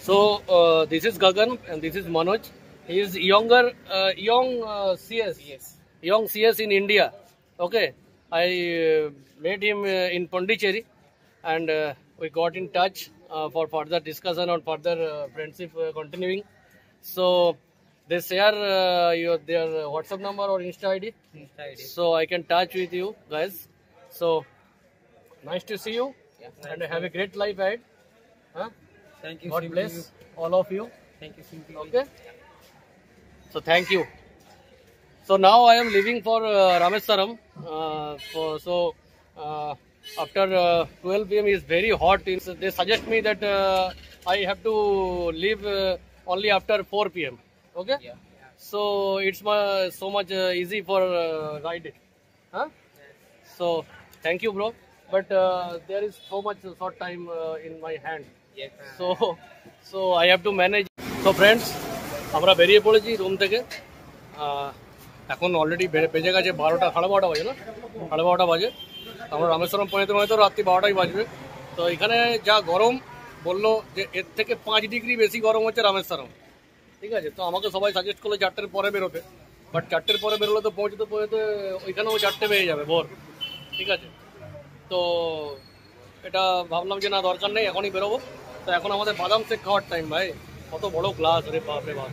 So this is Gagan and this is Manoj. He is younger, CS, young CS in India. Okay, I met him in Pondicherry, and we got in touch for further discussion on further friendship continuing. So they share their WhatsApp number or Insta ID. So I can touch with you guys. So nice to see you, and have a great life ahead. Huh? Thank you. God bless all of you. Thank you. Okay. So thank you. So now I am leaving for Rameswaram. After 12 p.m. is very hot. They suggest me that I have to leave only after 4 p.m. Okay. Yeah. So it's so much easy for ride it. Huh? So thank you, bro. But there is so much short time in my hand. Yes. So I have to manage. So friends, আমরা বেরিয়ে পড়েছি room থেকে। এখন already বেজে গেছে 12টা, 12:30 বাজে না, 12:30 বাজে। আমরা রামেশ্বরম পৌঁছতে রাত্রি 12টাই বাজবে। তো এখানে যা গরম বললো যে এর থেকে 5 ডিগ্রি বেশি গরম হচ্ছে রামেশ্বরম। ঠিক আছে, তো আমাকে সবাই সাজেস্ট করলো 4টের পরে বেরোতে, বাট 4টের পরে বেরোলে তো পৌঁছতে ওইখানেও 4টে বেজে যাবে ভোর। ঠিক আছে, তো এটা ভাবলাম যে না, দরকার নেই, এখনই বেরোবো। তো এখন আমাদের বাদাম শেক খাওয়ার টাইম। ভাই কত বড় গ্লাস, রে বাপ রে বাপ।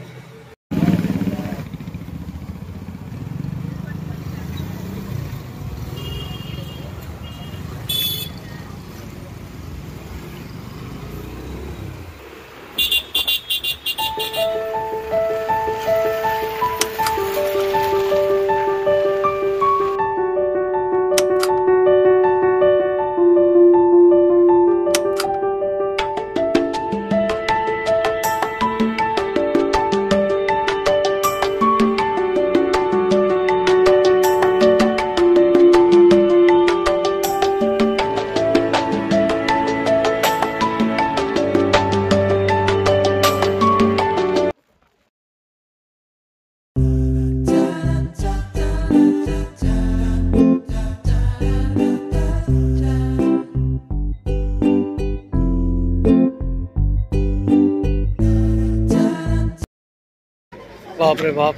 বাপ রে বাপ।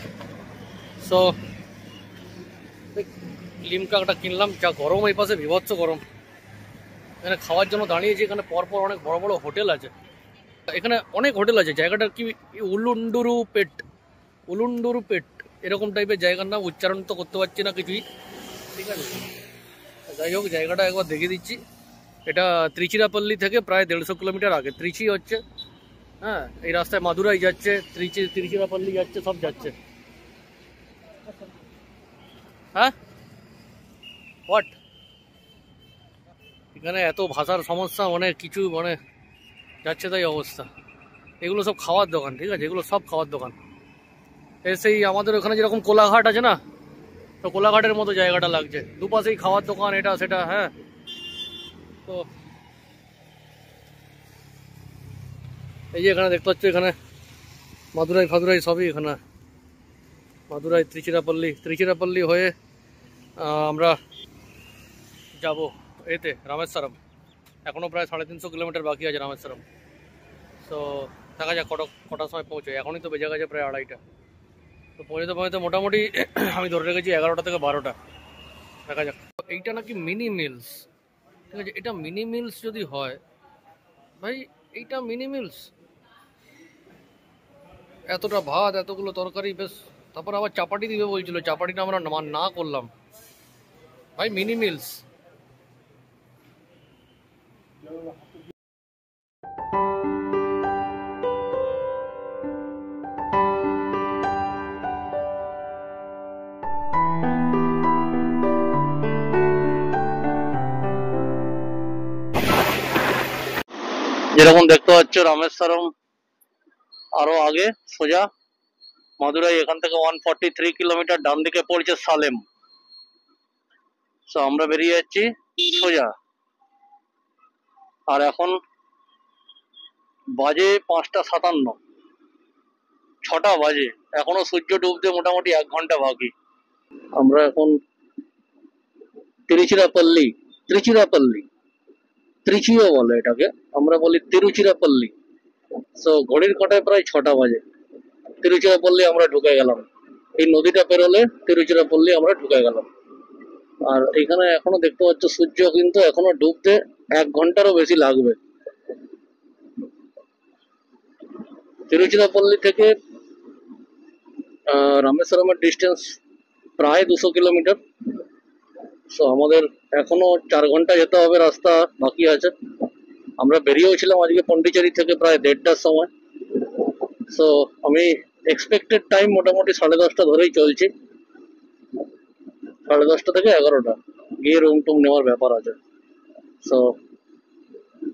সো লিমকাটা কিনলাম, যা গরম এই পাশে, বিভৎস গরম। এখানে খাওয়ার জন্য দাঁড়িয়েছি, এখানে পরপর অনেক বড় বড় হোটেল আছে। এখানে অনেক হোটেল আছে। জায়গাটার কি উলুন্ডুরু পেট এরকম টাইপের জায়গার নাম, উচ্চারণ তো করতে পারছি না কিছুই। ঠিক আছে, যাই হোক জায়গাটা একবার দেখে দিচ্ছি। এটা ত্রিচিরাপল্লী থেকে প্রায় 150 কিলোমিটার আগে। ত্রিচি হচ্ছে, হ্যাঁ, এই রাস্তায় মাদুরাই যাচ্ছে, ত্রিচিরাপল্লী যাচ্ছে, সব যাচ্ছে। হ্যাঁ, হোয়াট, এখানে এত ভাষার সমস্যা, মানে কিছু মানে যাচ্ছে তাই অবস্থা। এগুলো সব খাওয়ার দোকান। ঠিক আছে, এগুলো সব খাওয়ার দোকান। সেই আমাদের ওখানে যেরকম কোলাঘাট আছে না, তো কোলাঘাটের মতো জায়গাটা লাগছে, দুপাশেই খাওয়ার দোকান, এটা সেটা। হ্যাঁ, তো এই যে এখানে দেখতে পাচ্ছ, এখানে মাদুরাই ফাদুরাই সবই এখানে। মাদুরাই, ত্রিচিরাপল্লী হয়ে আমরা যাব এতে রামেশ্বরম। এখনও প্রায় 350 কিলোমিটার বাকি আছে রামেশ্বরম। তো দেখা যাক কটার সময় পৌঁছায়। এখনই তো বেজে গেছে প্রায় 2:30টা। তো পৌঁছতে মোটামুটি আমি ধরে রেখেছি 11টা থেকে 12টা। দেখা যাক। এইটা নাকি মিনি মিলস। ঠিক আছে, এটা মিনি মিলস যদি হয়, ভাই এইটা মিনি মিলস, এতটা ভাত, এতগুলো তরকারি, বেশ। তারপর আবার চাপাটি দিবে বলছিল, চাপাটিটা আমরা না করলাম। ভাই মিনি মিলস। যেরকম দেখতে পাচ্ছ, রামেশ্বরম আরো আগে সোজা, মাদুরাই এখান থেকে 143 কিলোমিটার, ডান দিকে পড়ছে সালেম। তো আমরা বেরিয়ে যাচ্ছি সোজা। আর এখন বাজে 5:57, 6টা বাজে। এখনো সূর্য ডুবতে মোটামুটি 1 ঘন্টা বাকি। আমরা এখন ত্রিচিরাপল্লী, ত্রিচিও বলে এটাকে, আমরা বলি তিরুচিরাপল্লী। সো ঘড়ির কাঁটায় প্রায় 6টা বাজে, তিরুচিরাপল্লী আমরা ঢুকে গেলাম। এই নদীটা পেরোলে তিরুচিরাপল্লী আমরা ঢুকে গেলাম। আর এখানে এখনো দেখতে পাচ্ছ সূর্য কিন্তু এখনো ডুবতে 1 ঘন্টারও বেশি লাগবে। তিরুচিরাপল্লী থেকে রামেশ্বরমের ডিস্টেন্স প্রায় 200 কিলোমিটার। সো আমাদের এখনো 4 ঘন্টা যেতে হবে, রাস্তা বাকি আছে। আমরা বেরিয়েছিলাম আজকে পন্ডিচেরি থেকে প্রায় 1:30টার সময়। সো আমি এক্সপেক্টেড টাইম মোটামুটি 10:30টা ধরেই চলছি, 10:30টা থেকে 11টা, গিয়ে রুম টুম নেওয়ার ব্যাপার আছে। সো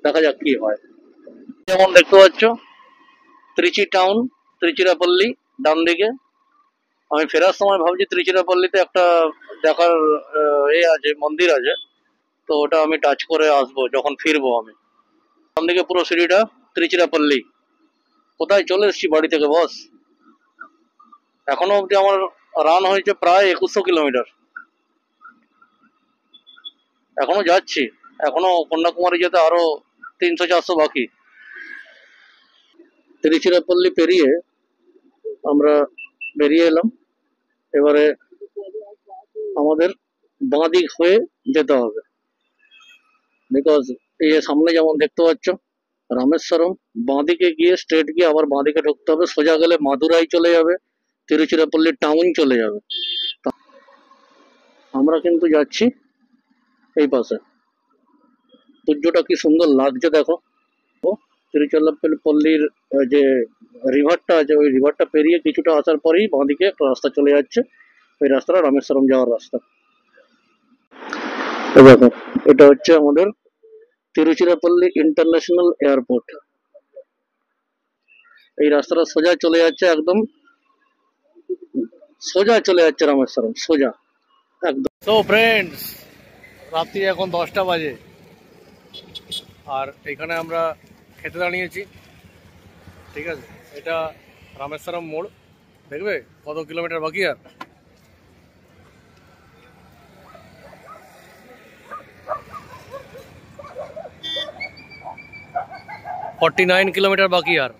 দেখা যাক কি হয়। যেমন দেখতে পাচ্ছ ত্রিচি টাউন, তিরুচিরাপল্লী ডান দিকে। আমি ফেরার সময় ভাবছি তিরুচিরাপল্লীতে একটা দেখার আছে, মন্দির আছে, তো ওটা আমি টাচ করে আসবো যখন ফিরবো। আমি ডান দিকে পুরো সিঁড়িটা তিরুচিরাপল্লী। কোথায় চলে এসেছি বাড়ি থেকে বস। এখনো অব্দি আমার রান হয়েছে প্রায় 2100 কিলোমিটার। এখনো যাচ্ছি, এখনো কন্যাকুমারী যেতে আরো 300-400 বাকি। তিরুচিরাপল্লী পেরিয়ে আমরা বেরিয়ে এলাম। এবারে আমাদের বাঁ দিক হয়ে যেতে হবে, বিকজ এই সামনে যেমন দেখতে পাচ্ছ রামেশ্বরম, বাঁ দিকে গিয়ে স্ট্রেট গিয়ে আবার বাঁ দিকে ঢুকতে হবে। সোজা গেলে মাদুরাই চলে যাবে, তিরুচিরাপল্লী টাউন চলে যাবে। আমরা কিন্তু যাচ্ছি এই পাশে। সূর্যটা কি সুন্দর লাগছে দেখো। তিরুচিরাপল্লীর যে রিভারটা আছে, ওই রিভারটা পেরিয়ে কিছুটা আসার পরেই বাঁদিকে একটা রাস্তা চলে যাচ্ছে, ওই রাস্তাটা রামেশ্বরম যাওয়ার রাস্তা। দেখো এটা হচ্ছে আমাদের তিরুচিরাপল্লী ইন্টারন্যাশনাল এয়ারপোর্ট। এই রাস্তাটা সোজা চলে যাচ্ছে, একদম সোজা চলে যাচ্ছে রামেশ্বরম, সোজা একদম। তো ফ্রেন্ডস, রাত্রি এখন 10টা বাজে, আর এখানে আমরা খেতে দাঁড়িয়েছি। ঠিক আছে, এটা রামেশ্বরম মোড়। দেখবে কত কিলোমিটার বাকি আর। $49 কিলোমিটার বাকি আর।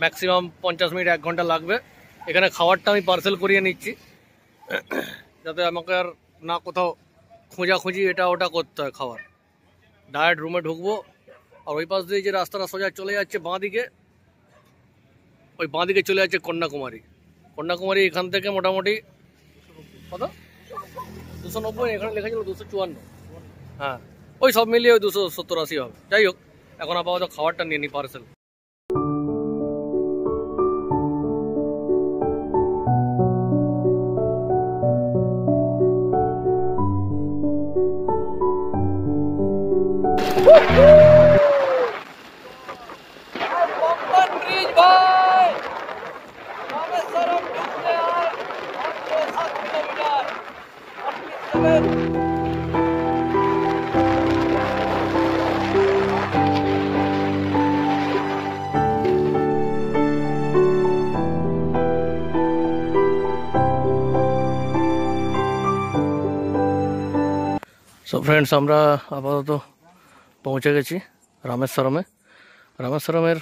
ম্যাক্সিমাম 50 মিনিট 1 ঘন্টা লাগবে। এখানে খাবারটা আমি পার্সেল করিয়ে নিচ্ছি, যাতে আমাকে আর না কোথাও খোঁজাখুঁজি এটা ওটা করতে হয়। খাবার ডাইরেক্ট রুমে ঢুকবো। আর ওই পাশ দিয়ে যে রাস্তাটা সোজা চলে যাচ্ছে বাঁ দিকে, ওই বাঁ দিকে চলে যাচ্ছে কন্যাকুমারী। কন্যাকুমারী এখান থেকে মোটামুটি কত 290, এখানে লেখা ছিল 254। হ্যাঁ, ওই সব মিলিয়ে ওই 270-80 হবে। যাই হোক, এখন আপাতত খাবারটা নিয়ে নিই পার্সেল। সো ফ্রেন্ডস, আমরা আপাতত পৌঁছে গেছি রামেশ্বরমে। রামেশ্বরমের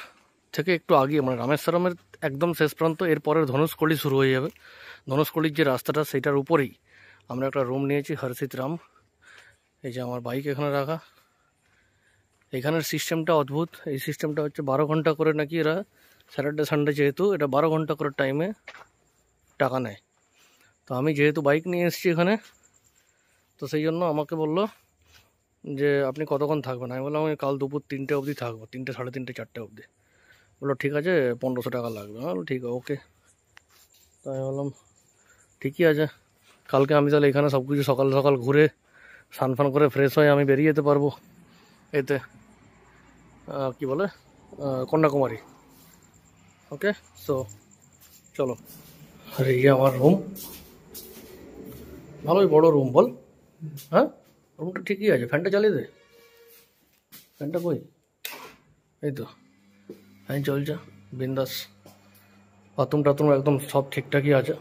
থেকে একটু আগে, মানে রামেশ্বরমের একদম শেষ প্রান্ত, এরপরের ধনুষকোটি শুরু হয়ে যাবে। ধনুষকোটির যে রাস্তাটা সেইটার উপরেই আমরা একটা রুম নিয়েছি, হর্ষিত রাম। এই যে আমার বাইক এখানে রাখা। এখানের সিস্টেমটা অদ্ভুত। এই সিস্টেমটা হচ্ছে 12 ঘন্টা করে নাকি এরা, স্যাটারডে সানডে যেহেতু, এটা 12 ঘন্টা করে টাইমে টাকা নেয়। তো আমি যেহেতু বাইক নিয়ে এসেছি এখানে, তো সেই জন্য আমাকে বললো যে আপনি কতক্ষণ থাকবেন। আমি বললাম আমি কাল দুপুর 3টে অবধি থাকবো, 3টে, সাড়ে 3টে, 4টে অবধি। বললো ঠিক আছে, 1500 টাকা লাগবে। আমি বললাম ঠিক আছে, ওকে। তো আমি বললাম ঠিকই আছে, কালকে আমি তাহলে এখানে সব কিছু সকাল সকাল ঘুরে স্নান ফান করে ফ্রেশ হয়ে আমি বেরিয়ে যেতে পারবো এতে, কি বলে, কন্যাকুমারী। ওকে, সো চলো। আর এই আমার রুম, ভালোই বড় রুম, বল। হ্যাঁ, রুমটা ঠিকই আছে। ফ্যানটা চালিয়ে দে, ফ্যানটা কই, এই তো ফ্যান চলছে বিন্দাস। বাথরুম টাথরুম একদম সব ঠিকঠাকই আছে।